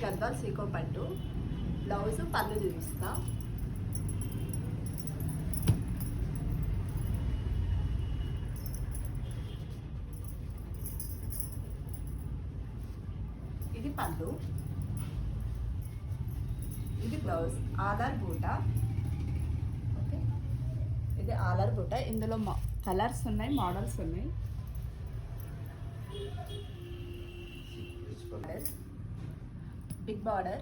గద్వాల్ సీకో పట్టు. బ్లౌజ్ పళ్ళు చూపిస్తా. ఇది పళ్ళు, ఇది బ్లౌజ్. ఆలర్ బూట. ఓకే, ఇది ఆలర్ బూట. ఇందులో కలర్స్ ఉన్నాయి, మోడల్స్ ఉన్నాయి. Big border.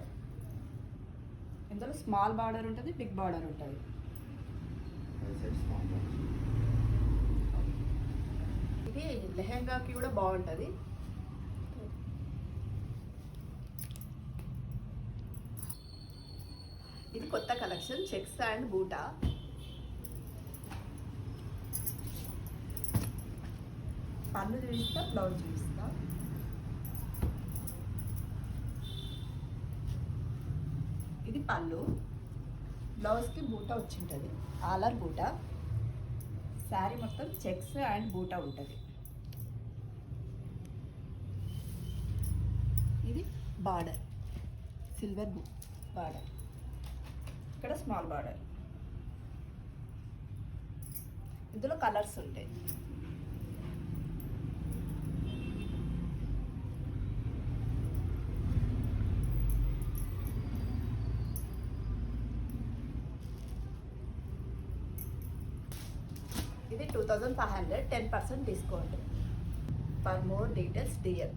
ఇందులో స్మాల్ బార్డర్ ఉంటుంది, బిగ్ బార్డర్ ఉంటుంది. ఇది లెహెంగాకి కూడా బాగుంటుంది. ఇది కొత్త కలెక్షన్, చెక్స్ అండ్ బూటా. పళ్ళు చూపిస్తా, బ్లౌజ్ చూపిస్తా. ఇది పళ్ళు, బ్లౌజ్కి బూటా వచ్చింటుంది, ఆలర్ బూటా. శారీ మొత్తం చెక్స్ అండ్ బూటా ఉంటుంది. ఇది బార్డర్, సిల్వర్ బార్డర్. ఇక్కడ స్మాల్ బార్డర్. ఇందులో కలర్స్ ఉంటాయి. ఇది 2500, 10% discount. For more details DL.